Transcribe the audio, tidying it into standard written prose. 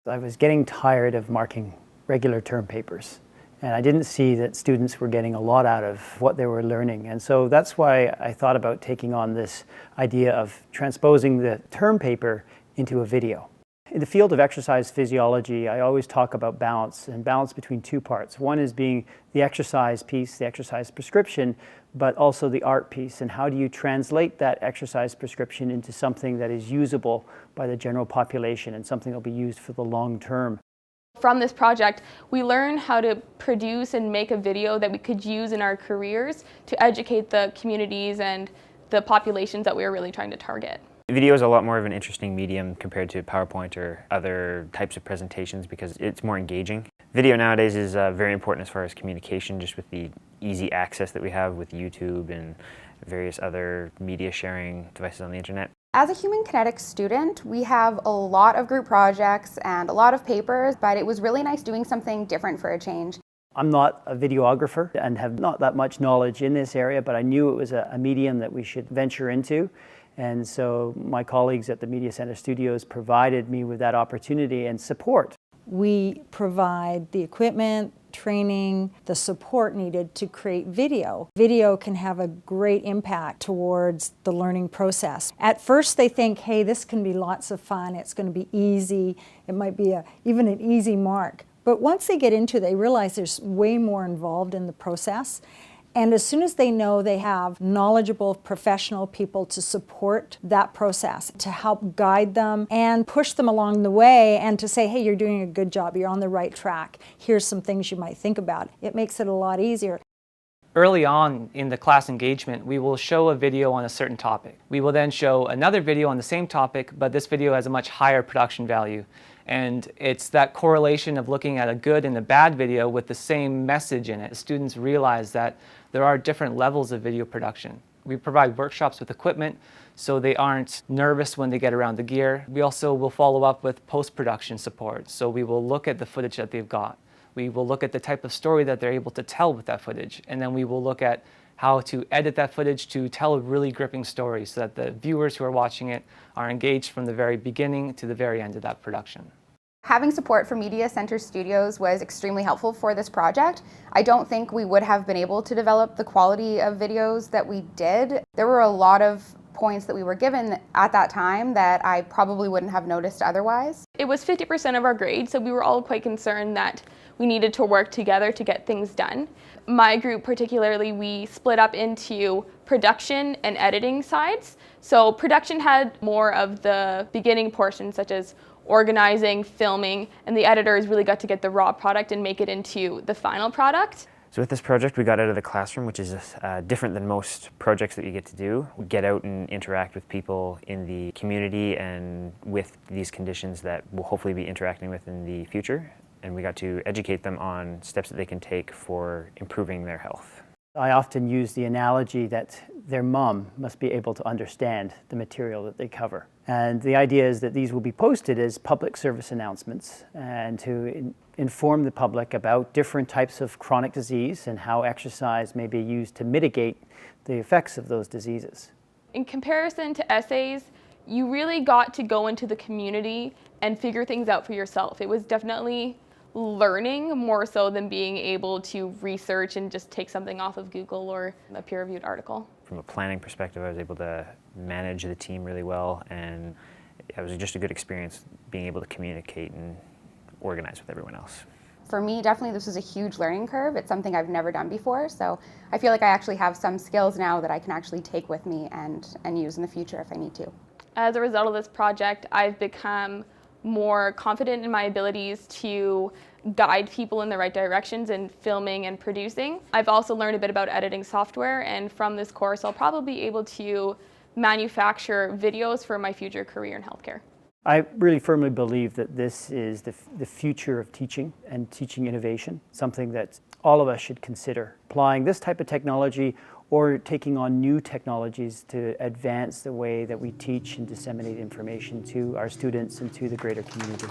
I was getting tired of marking regular term papers, and I didn't see that students were getting a lot out of what they were learning. And so that's why I thought about taking on this idea of transposing the term paper into a video. In the field of exercise physiology, I always talk about balance, and balance between two parts. One is being the exercise piece, the exercise prescription, but also the art piece, and how do you translate that exercise prescription into something that is usable by the general population and something that will be used for the long term. From this project, we learned how to produce and make a video that we could use in our careers to educate the communities and the populations that we were really trying to target. Video is a lot more of an interesting medium compared to PowerPoint or other types of presentations because it's more engaging. Video nowadays is very important as far as communication, just with the easy access that we have with YouTube and various other media sharing devices on the internet. As a human kinetics student, we have a lot of group projects and a lot of papers, but it was really nice doing something different for a change. I'm not a videographer and have not that much knowledge in this area, but I knew it was a medium that we should venture into. And so my colleagues at the Media Center Studios provided me with that opportunity and support. We provide the equipment, training, the support needed to create video. Video can have a great impact towards the learning process. At first they think, hey, this can be lots of fun, it's going to be easy, it might be even an easy mark. But once they get into it, they realize there's way more involved in the process. And as soon as they know they have knowledgeable professional people to support that process, to help guide them and push them along the way and to say, hey, you're doing a good job, you're on the right track, here's some things you might think about, it makes it a lot easier. Early on in the class engagement, we will show a video on a certain topic. We will then show another video on the same topic, but this video has a much higher production value. And it's that correlation of looking at a good and a bad video with the same message in it. Students realize that there are different levels of video production. We provide workshops with equipment so they aren't nervous when they get around the gear. We also will follow up with post-production support. So we will look at the footage that they've got. We will look at the type of story that they're able to tell with that footage. And then we will look at how to edit that footage to tell a really gripping story so that the viewers who are watching it are engaged from the very beginning to the very end of that production. Having support from Media Center Studios was extremely helpful for this project. I don't think we would have been able to develop the quality of videos that we did. There were a lot of points that we were given at that time that I probably wouldn't have noticed otherwise. It was 50% of our grade, so we were all quite concerned that we needed to work together to get things done. My group particularly, we split up into production and editing sides. So production had more of the beginning portions, such as organizing, filming, and the editors really got to get the raw product and make it into the final product. So with this project, we got out of the classroom, which is different than most projects that you get to do. We get out and interact with people in the community and with these conditions that we'll hopefully be interacting with in the future. And we got to educate them on steps that they can take for improving their health. I often use the analogy that their mom must be able to understand the material that they cover. And the idea is that these will be posted as public service announcements and to inform the public about different types of chronic disease and how exercise may be used to mitigate the effects of those diseases. In comparison to essays, you really got to go into the community and figure things out for yourself. It was definitely learning more so than being able to research and just take something off of Google or a peer-reviewed article. From a planning perspective, I was able to manage the team really well, and it was just a good experience being able to communicate and organize with everyone else. For me, definitely this was a huge learning curve. It's something I've never done before, so I feel like I actually have some skills now that I can actually take with me and use in the future if I need to. As a result of this project, I've become more confident in my abilities to guide people in the right directions in filming and producing. I've also learned a bit about editing software, and from this course I'll probably be able to manufacture videos for my future career in healthcare. I really firmly believe that this is the future of teaching and teaching innovation, something that all of us should consider. Applying this type of technology or taking on new technologies to advance the way that we teach and disseminate information to our students and to the greater community.